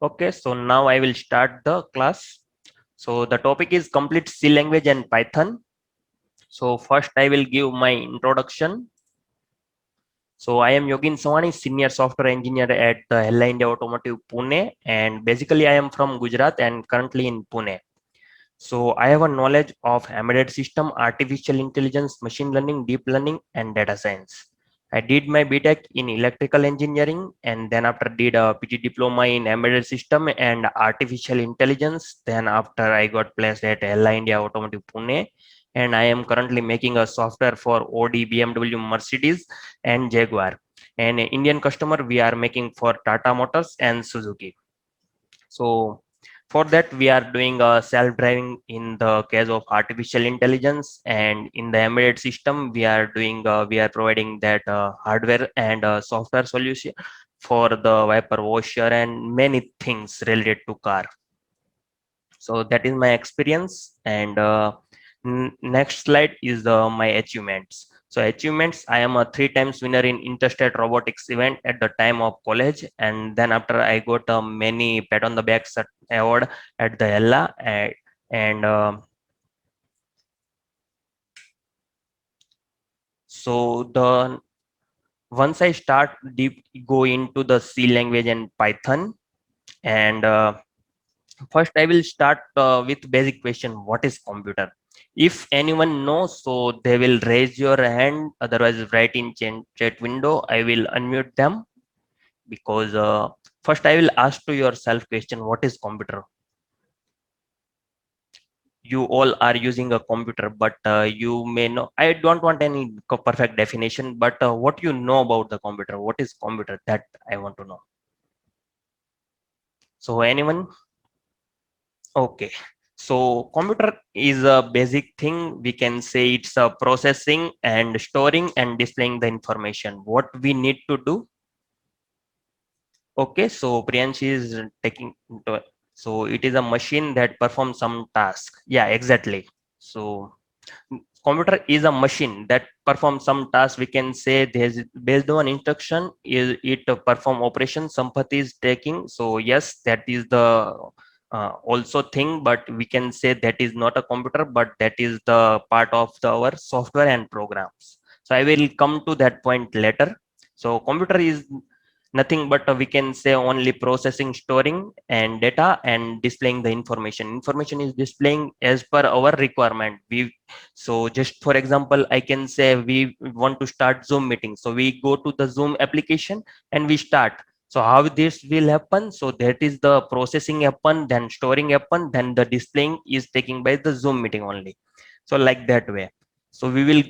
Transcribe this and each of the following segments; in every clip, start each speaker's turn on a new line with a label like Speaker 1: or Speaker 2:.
Speaker 1: Okay, so now I will start the class. So the topic is complete C language and Python. So first I will give my introduction. So I am Yogin Sawani, senior software engineer at the Hella India Automotive Pune, and basically I am from Gujarat and currently in Pune. So I have a knowledge of embedded system, artificial intelligence, machine learning, deep learning, and data science. I did my BTech in electrical engineering and then after did a PG diploma in embedded system and artificial intelligence. Then after I got placed at Ella India Automotive Pune and I am currently making a software for Audi, BMW, Mercedes and Jaguar. And Indian customer we are making for Tata Motors and Suzuki. So for that, we are doing self-driving in the case of artificial intelligence, and in the embedded system, we are providing that hardware and software solution for the wiper washer and many things related to car. So that is my experience, and next slide is my achievements. So achievements, I am a three times winner in interstate robotics event at the time of college, and then after I got many pat on the back award at the Ella, and so the once I start deep go into the C language and Python, and first, I will start with basic question. What is computer? If anyone knows, so they will raise your hand. Otherwise, write in chat window. I will unmute them because first I will ask to yourself question. What is computer? You all are using a computer, but you may know. I don't want any perfect definition, but what you know about the computer? What is computer? That I want to know. So anyone? Okay. So computer is a basic thing. We can say it's a processing and storing and displaying the information. What we need to do. Okay. So Priyansh is taking so it is a machine that performs some task. Yeah, exactly. So computer is a machine that performs some task. We can say there's based on instruction is it perform operation. Sampath is taking. So yes, that is the also thing, but we can say that is not a computer, but that is the part of our software and programs. So I will come to that point later. So computer is nothing but we can say only processing, storing and data and displaying the information is displaying as per our requirement. We so just for example I can say we want to start Zoom meeting, so we go to the Zoom application and we start. So how this will happen? So that is the processing happen, then storing happen, then the displaying is taking by the Zoom meeting only. So like that way. So we will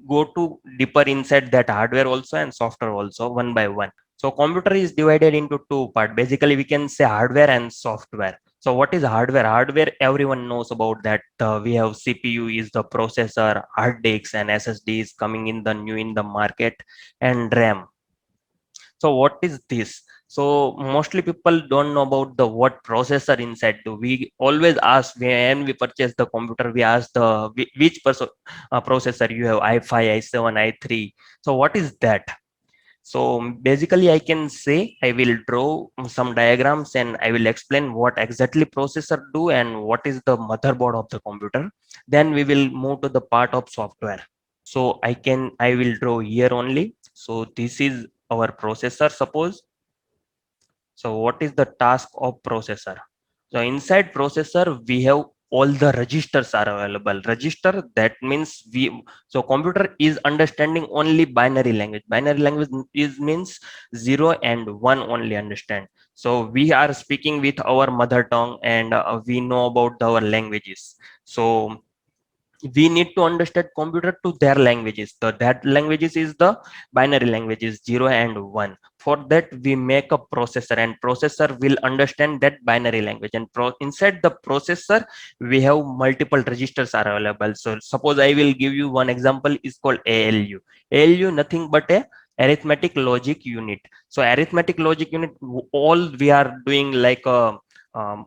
Speaker 1: go to deeper inside that hardware also and software also one by one. So computer is divided into two parts. Basically, we can say hardware and software. So what is hardware? Hardware, everyone knows about that. We have CPU is the processor, hard disks and SSD is coming in the new in the market, and RAM. So what is this? So mostly people don't know about the what processor inside. Do we always ask when we purchase the computer? We ask the which processor you have, i5, i7, i3. So what is that? So basically, I can say I will draw some diagrams and I will explain what exactly processor do and what is the motherboard of the computer. Then we will move to the part of software. So I will draw here only. So this is our processor, suppose. So what is the task of processor? So inside processor, we have all the registers are available. Register, that means so computer is understanding only binary language. Binary language is means 0 and 1 only understand. So we are speaking with our mother tongue and we know about our languages. So we need to understand computer to their languages. So that languages is the binary languages 0 and 1. For that we make a processor and processor will understand that binary language, and inside the processor we have multiple registers are available. So suppose I will give you one example is called ALU nothing but a arithmetic logic unit. So arithmetic logic unit, all we are doing like a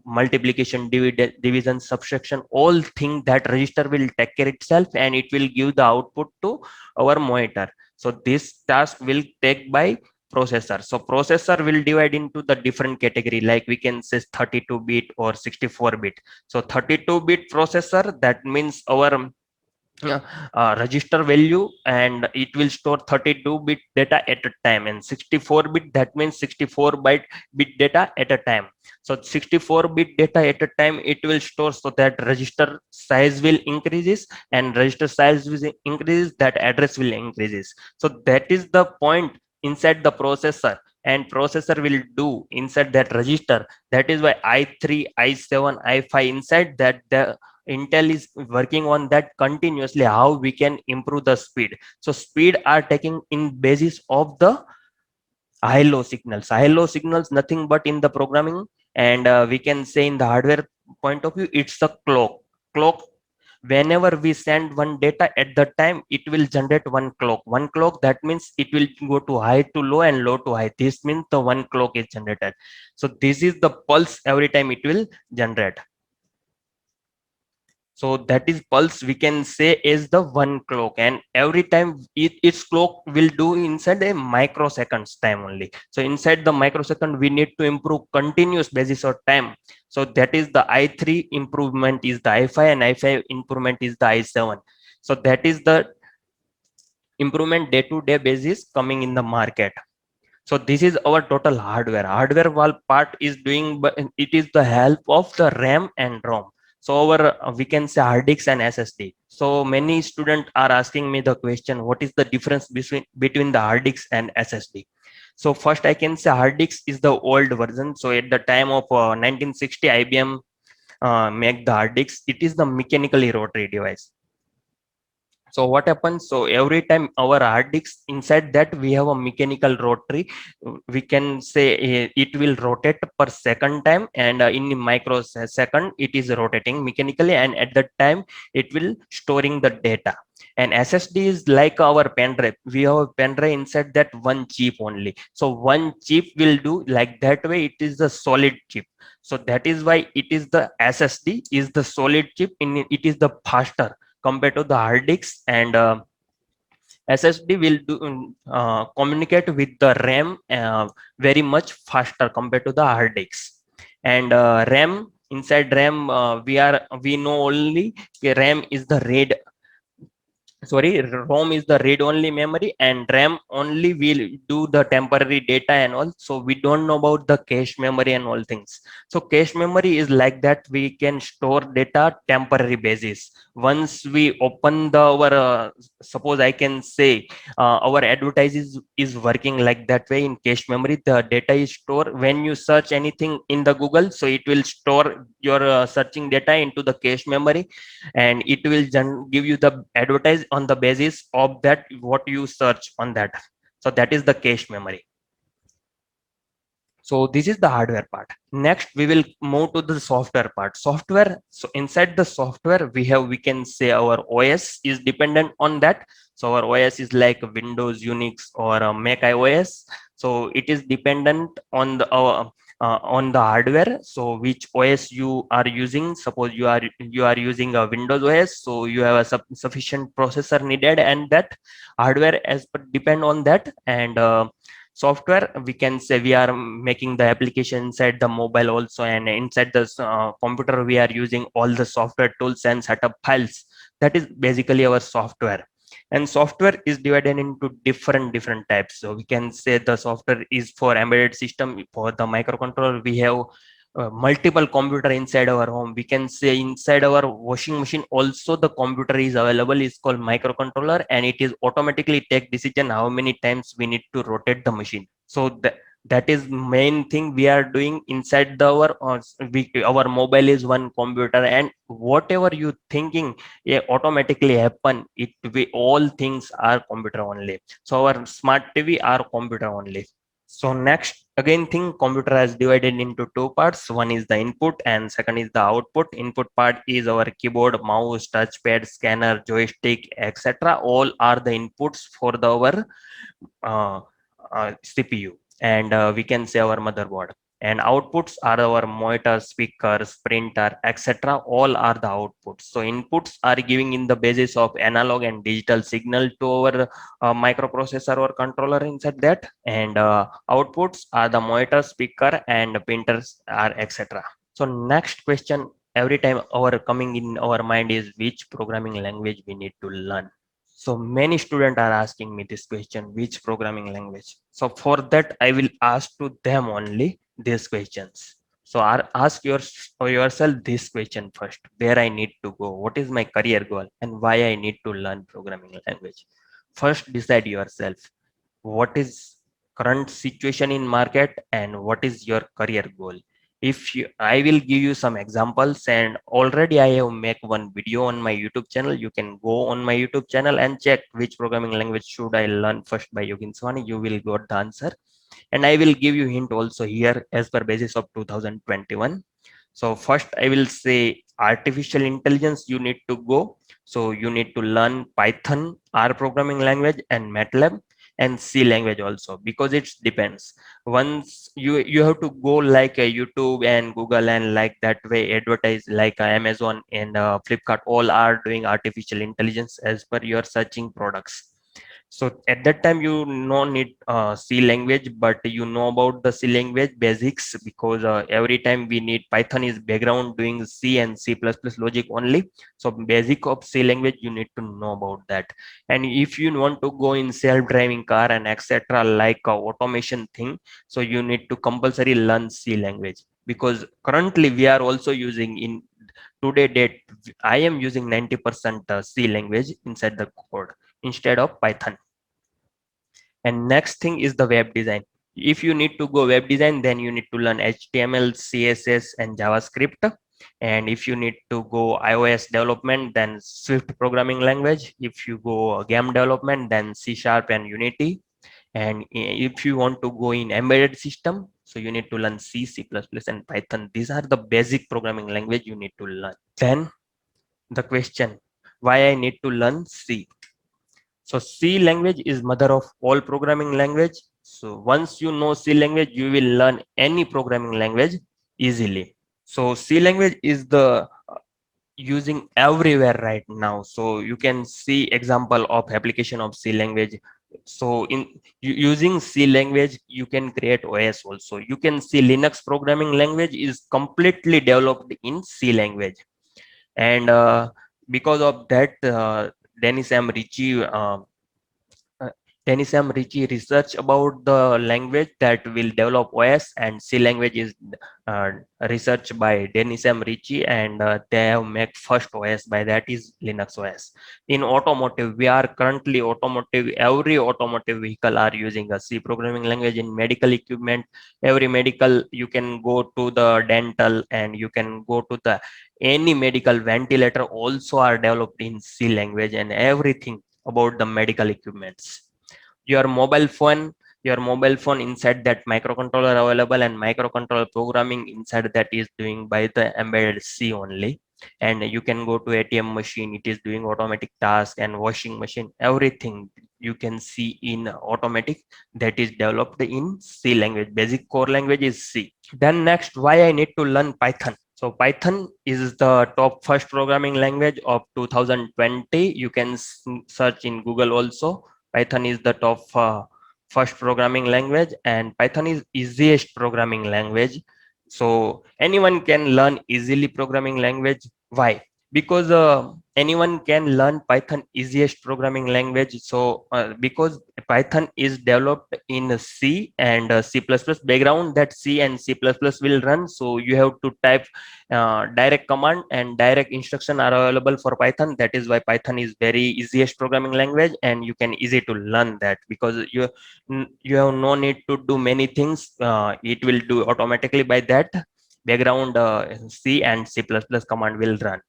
Speaker 1: multiplication, division, subtraction, all thing that register will take care itself and it will give the output to our monitor. So this task will take by processor. So processor will divide into the different category, like we can say 32-bit or 64-bit. So 32-bit processor, that means our uh, register value, and it will store 32-bit data at a time, and 64-bit, that means 64-bit data at a time. So 64-bit data at a time it will store, so that register size will increases, and register size will increase, that address will increases. So that is the point inside the processor, and processor will do inside that register. That is why i3, i7, i5, inside that the Intel is working on that continuously, how we can improve the speed. So speed are taking in basis of the high low signals. High low signals nothing but in the programming, and we can say in the hardware point of view, it's a clock. Whenever we send one data at the time, it will generate one clock. That means it will go to high to low and low to high. This means the one clock is generated. So this is the pulse every time it will generate. So that is pulse, we can say, is the one clock, and every time its clock will do inside a microseconds time only. So inside the microsecond we need to improve continuous basis of time. So that is the i3 improvement is the i5, and i5 improvement is the i7. So that is the improvement day to day basis coming in the market. So this is our total hardware wall part is doing, but it is the help of the RAM and ROM. So our we can say hard disk and SSD. So many students are asking me the question, what is the difference between the hard disk and SSD? So first I can say hard disk is the old version. So at the time of 1960, IBM make the hard disk. It is the mechanically rotary device. So what happens, so every time our hard disk, inside that we have a mechanical rotary. We can say it will rotate per second time, and in a microsecond it is rotating mechanically, and at that time it will storing the data. And SSD is like our pen drive. We have a pen drive inside that one chip only. So one chip will do, like that way it is the solid chip. So that is why it is the SSD is the solid chip, in it is the faster compared to the hard disk. And SSD will do communicate with the RAM very much faster compared to the hard disk. And RAM, inside RAM, we know only RAM is the read, sorry, ROM is the read only memory, and RAM only will do the temporary data and all. So we don't know about the cache memory and all things. So cache memory is like that, we can store data temporary basis. Once we open the our suppose I can say our is working like that way. In cache memory the data is stored when you search anything in the Google, so it will store your searching data into the cache memory, and it will give you the advertise on the basis of that what you search on that. So that is the cache memory. So this is the hardware part. Next we will move to the software part. Software, so inside the software we have, we can say our OS is dependent on that. So our OS is like Windows, Unix, or Mac iOS. So it is dependent on the on the hardware. So which OS you are using, suppose you are using a Windows OS, so you have a sufficient processor needed, and that hardware as per depend on that. And software, we can say we are making the application inside the mobile also, and inside the computer we are using all the software tools and setup files. That is basically our software. And software is divided into different types. So we can say the software is for embedded system. For the microcontroller we have multiple computer inside our home. We can say inside our washing machine also the computer is available, is called microcontroller, and it is automatically take decision how many times we need to rotate the machine. So that is main thing we are doing inside the our mobile is one computer, and whatever you thinking, yeah, automatically happen. It we all things are computer only. So our smart TV are computer only. So next again thing, computer has divided into two parts. One is the input and second is the output. Input part is our keyboard, mouse, touchpad, scanner, joystick, etc. All are the inputs for the our CPU, and we can say our motherboard. and outputs are our monitor, speakers, printer, etc. All are the outputs. So inputs are giving in the basis of analog and digital signal to our microprocessor or controller inside that, and outputs are the monitor, speaker, and printers are etc. So next question every time our coming in our mind is which programming language we need to learn. So many students are asking me this question, which programming language? So for that, I will ask to them only these questions. So ask yourself this question first, where I need to go, what is my career goal, and why I need to learn programming language. First, decide yourself what is current situation in market and what is your career goal. If you, I will give you some examples, and already I have make one video on my YouTube channel. You can go on my YouTube channel and check which programming language should I learn first by Yogin Sawhney. You will got the answer, and I will give you hint also here as per basis of 2021. So first I will say artificial intelligence you need to go. So you need to learn Python, R programming language, and MATLAB, and C language also, because it depends. Once you have to go like a YouTube and Google and like that way advertise, like Amazon and Flipkart all are doing artificial intelligence as per your searching products. So at that time you no need C language, but you know about the C language basics, because every time we need Python is background doing C and C++ logic only. So basic of C language you need to know about that. And if you want to go in self-driving car and etc. like automation thing, so you need to compulsory learn C language, because currently we are also using in today date I am using 90% C language inside the code instead of Python. And next thing is the web design. If you need to go web design, then you need to learn HTML, CSS, and JavaScript. And if you need to go iOS development, then Swift programming language. If you go game development, then C Sharp and Unity. And if you want to go in embedded system, so you need to learn C, C++, and Python. These are the basic programming language you need to learn. Then the question, why I need to learn C? So C language is mother of all programming language. So once you know C language, you will learn any programming language easily. So C language is the using everywhere right now. So you can see example of application of C language. So in using C language, you can create OS also. You can see Linux programming language is completely developed in C language. And because of that, Dennis M. Ritchie uh, Dennis M. Ritchie research about the language that will develop OS, and C language is uh, research by Dennis M. Ritchie, and they have made first OS by that is Linux OS. In automotive, we are currently automotive, every automotive vehicle are using a C programming language. In medical equipment, every medical, you can go to the dental and you can go to the any medical ventilator also are developed in C language, and everything about the medical equipments. Your mobile phone inside that microcontroller available, and microcontroller programming inside that is doing by the embedded C only. And you can go to ATM machine, it is doing automatic task, and washing machine, everything you can see in automatic, that is developed in C language. Basic core language is C. Then next, why I need to learn Python? So Python is the top first programming language of 2020. You can search in Google also. Python is the top first programming language, and Python is easiest programming language. So anyone can learn easily programming language. Why? Because anyone can learn Python easiest programming language. So because Python is developed in C and C++ background, that C and C++ will run. So you have to type direct command and direct instruction are available for Python. That is why Python is very easiest programming language, and you can easy to learn that, because you have no need to do many things. It will do automatically by that background. C and C++ command will run.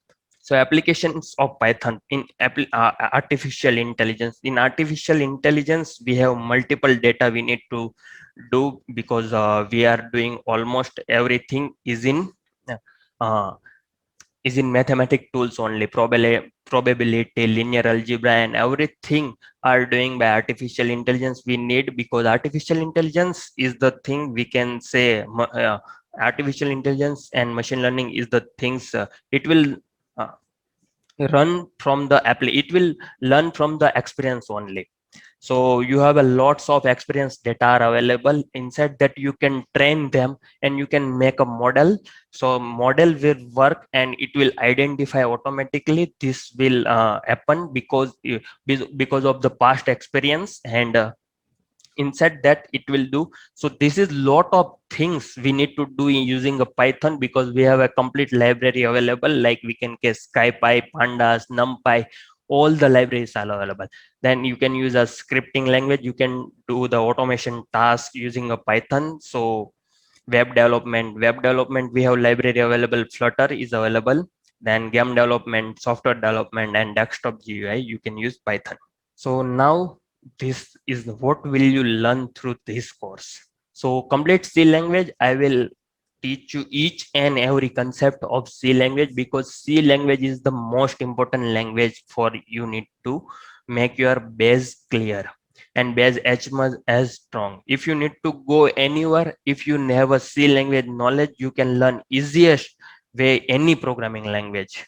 Speaker 1: So applications of Python in artificial intelligence. In artificial intelligence, we have multiple data we need to do, because we are doing almost everything is in uh, is in mathematic tools only. Probability, linear algebra, and everything are doing by artificial intelligence we need, because artificial intelligence is the thing we can say, artificial intelligence and machine learning is the things, it will uh, run from the it will learn from the experience only. So you have a lots of experience that are available inside that you can train them, and you can make a model. So model will work and it will identify automatically. This will happen because because of the past experience, and inside that it will do. So this is lot of things we need to do in using a Python, because we have a complete library available, like we can get SciPy, Pandas, NumPy, all the libraries are available. Then you can use a scripting language, you can do the automation task using a Python. So web development we have library available, Flutter is available. Then game development, software development, and desktop GUI, you can use Python. So now this is what will you learn through this course. So complete C language, I will teach you each and every concept of C language, because C language is the most important language for you need to make your base clear and base as much as strong. If you need to go anywhere, if you have a C language knowledge, you can learn easiest way any programming language,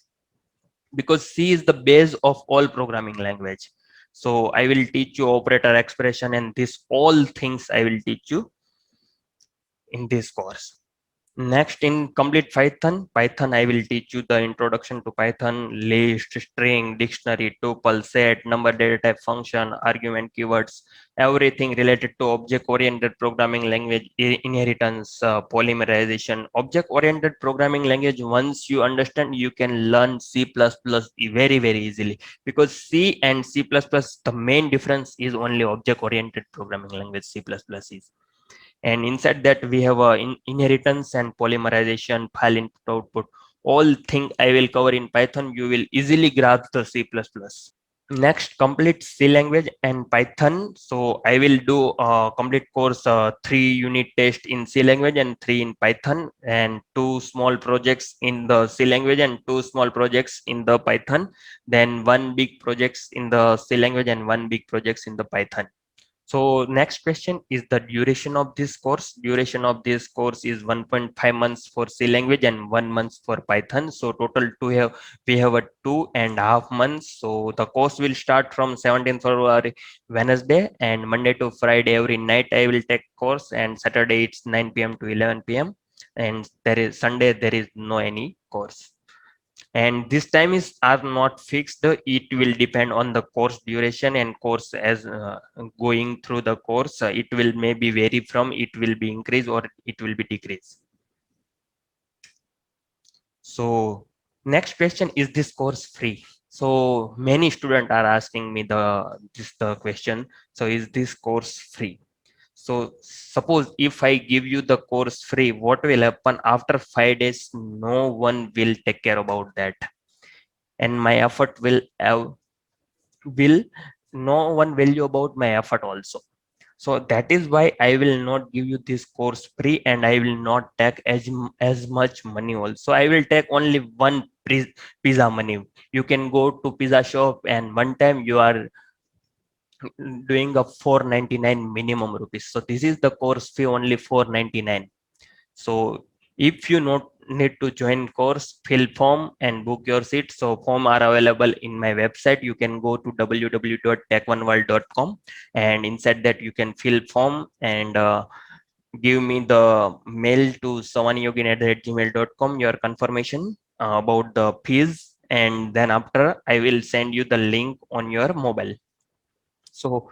Speaker 1: because C is the base of all programming language. So I will teach you operator, expression, and this all things I will teach you in this course. Next, in complete Python, I will teach you the introduction to Python, list, string, dictionary, tuple, set, number, data type, function, argument, keywords, everything related to object-oriented programming language, inheritance, polymerization. Object-oriented programming language, once you understand, you can learn C++ very, very easily, because C and C++, the main difference is only object-oriented programming language, C++ is. And inside that we have a inheritance and polymerization, file input output, all thing I will cover in Python. You will easily grasp the C++. Next, complete C language and Python. So I will do a complete course, 3 unit test in C language and 3 in Python, and 2 small projects in the C language and 2 small projects in the Python. Then 1 big projects in the C language and 1 big projects in the Python. So next question is the duration of this course. Duration of this course is 1.5 months for C language and 1 month for Python. So total we have a 2.5 months. So the course will start from 17th February Wednesday, and Monday to Friday every night I will take course, and Saturday it's 9 p.m. to 11 p.m. and there is Sunday there is no any course. And this time is are not fixed, it will depend on the course duration and course as going through the course, it will maybe vary from, it will be increase or it will be decrease. So next question, is this course free? So many students are asking me the question, so is this course free? So suppose if I give you the course free, what will happen after 5 days? No one will take care about that, and my effort will no one value about my effort also. So that is why I will not give you this course free, and I will not take as much money also. I will take only one pizza money. You can go to pizza shop and one time you are doing a 499 minimum rupees. So this is the course fee, only 499. So if you not need to join course, fill form and book your seat. So form are available in my website. You can go to www.techoneworld.com, and inside that you can fill form and give me the mail to savanyogin@gmail.com your confirmation about the fees, and then after I will send you the link on your mobile. So